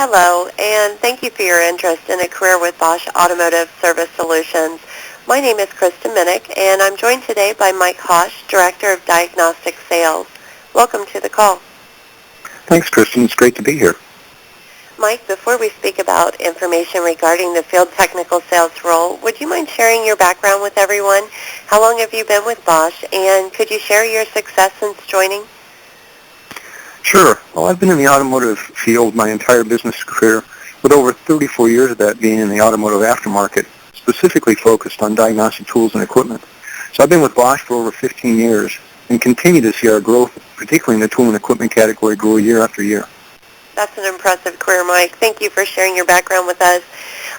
Hello, and thank you for your interest in a career with Bosch Automotive Service Solutions. My name is Krista Minnick, and I'm joined today by Mike Hosch, Director of Diagnostic Sales. Welcome to the call. Thanks, Kristen. It's great to be here. Mike, before we speak about information regarding the field technical sales role, would you mind sharing your background with everyone? How long have you been with Bosch, and could you share your success since joining? Sure. Well, I've been in the automotive field my entire business career, with over 34 years of that being in the automotive aftermarket, specifically focused on diagnostic tools and equipment. So I've been with Bosch for over 15 years and continue to see our growth, particularly in the tool and equipment category, grow year after year. That's an impressive career, Mike. Thank you for sharing your background with us.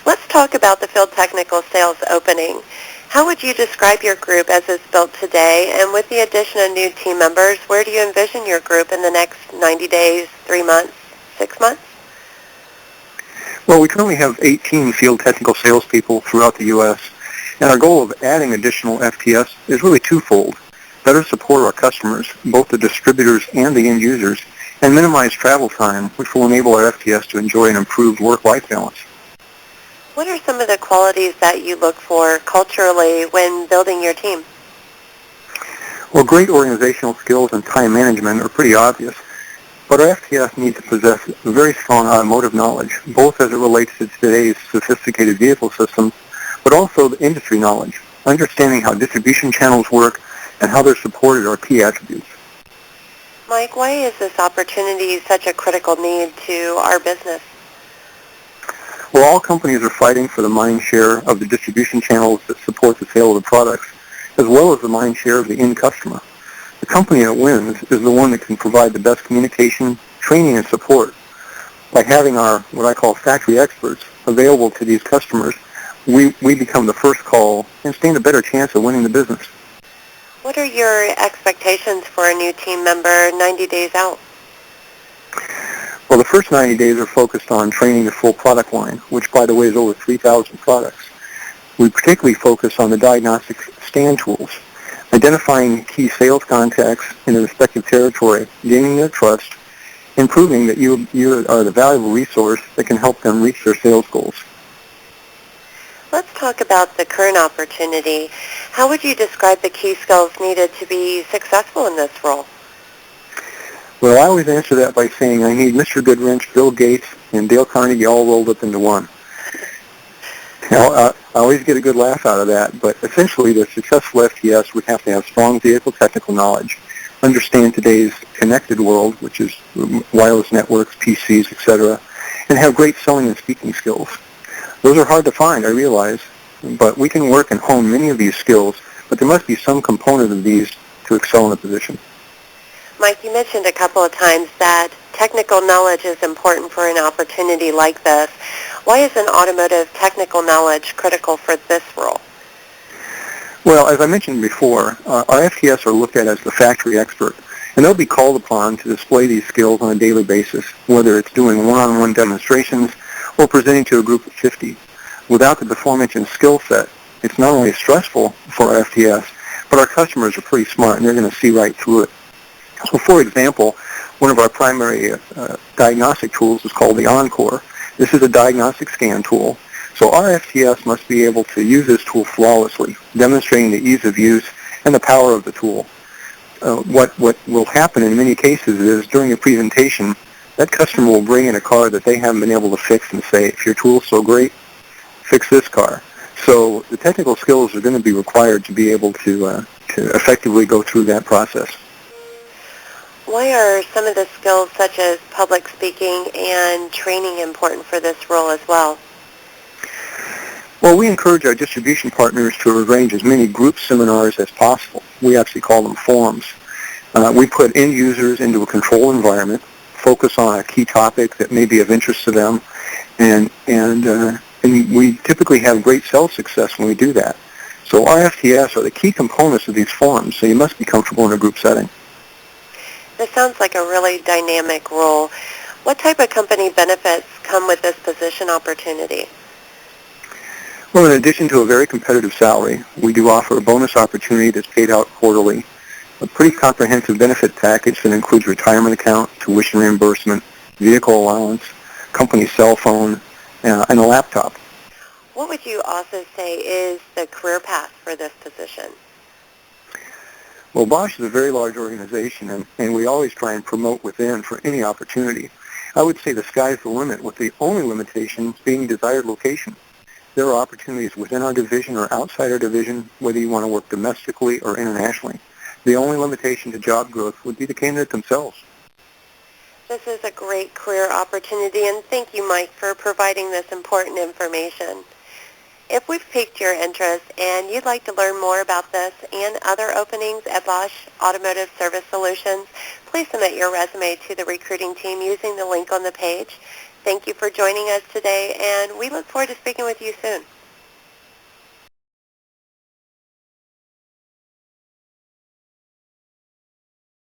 Let's talk about the field technical sales opening. How would you describe your group as it's built today? And with the addition of new team members, where do you envision your group in the next 90 days, 3 months, 6 months? Well, we currently have 18 field technical salespeople throughout the U.S., and our goal of adding additional FTS is really twofold: better support our customers, both the distributors and the end users, and minimize travel time, which will enable our FTS to enjoy an improved work-life balance. What are some of the qualities that you look for culturally when building your team? Well, great organizational skills and time management are pretty obvious, but our FTS need to possess very strong automotive knowledge, both as it relates to today's sophisticated vehicle systems, but also the industry knowledge. Understanding how distribution channels work and how they're supported are key attributes. Mike, why is this opportunity such a critical need to our business? Well, all companies are fighting for the mind share of the distribution channels that support the sale of the products, as well as the mind share of the end customer. The company that wins is the one that can provide the best communication, training, and support. By having our, what I call, factory experts available to these customers, we become the first call and stand a better chance of winning the business. What are your expectations for a new team member 90 days out? Well, the first 90 days are focused on training the full product line, which, by the way, is over 3,000 products. We particularly focus on the diagnostic stand tools, identifying key sales contacts in the respective territory, gaining their trust, and proving that you are the valuable resource that can help them reach their sales goals. Let's talk about the current opportunity. How would you describe the key skills needed to be successful in this role? Well, I always answer that by saying I need Mr. Goodwrench, Bill Gates, and Dale Carnegie all rolled up into one. I always get a good laugh out of that, but essentially the successful FTS would have to have strong vehicle technical knowledge, understand today's connected world, which is wireless networks, PCs, etc., and have great selling and speaking skills. Those are hard to find, I realize, but we can work and hone many of these skills, but there must be some component of these to excel in a position. Mike, you mentioned a couple of times that technical knowledge is important for an opportunity like this. Why is an automotive technical knowledge critical for this role? Well, as I mentioned before, our FTS are looked at as the factory expert, and they'll be called upon to display these skills on a daily basis, whether it's doing one-on-one demonstrations or presenting to a group of 50. Without the aforementioned skill set, it's not only stressful for our FTS, but our customers are pretty smart, and they're going to see right through it. So, for example, one of our primary diagnostic tools is called the Encore. This is a diagnostic scan tool. So our FTS must be able to use this tool flawlessly, demonstrating the ease of use and the power of the tool. What will happen in many cases is during a presentation, that customer will bring in a car that they haven't been able to fix and say, if your tool's so great, fix this car. So the technical skills are going to be required to be able to effectively go through that process. Why are some of the skills such as public speaking and training important for this role as well? Well, we encourage our distribution partners to arrange as many group seminars as possible. We actually call them forums. We put end users into a controlled environment, focus on a key topic that may be of interest to them, and we typically have great sales success when we do that. So our FTS are the key components of these forums, so you must be comfortable in a group setting. This sounds like a really dynamic role. What type of company benefits come with this position opportunity? Well, in addition to a very competitive salary, we do offer a bonus opportunity that's paid out quarterly, a pretty comprehensive benefit package that includes retirement account, tuition reimbursement, vehicle allowance, company cell phone, and a laptop. What would you also say is the career path for this position? Well, Bosch is a very large organization, and we always try and promote within for any opportunity. I would say the sky's the limit, with the only limitation being desired location. There are opportunities within our division or outside our division, whether you want to work domestically or internationally. The only limitation to job growth would be the candidate themselves. This is a great career opportunity, and thank you, Mike, for providing this important information. If we've piqued your interest and you'd like to learn more about this and other openings at Bosch Automotive Service Solutions, please submit your resume to the recruiting team using the link on the page. Thank you for joining us today, and we look forward to speaking with you soon.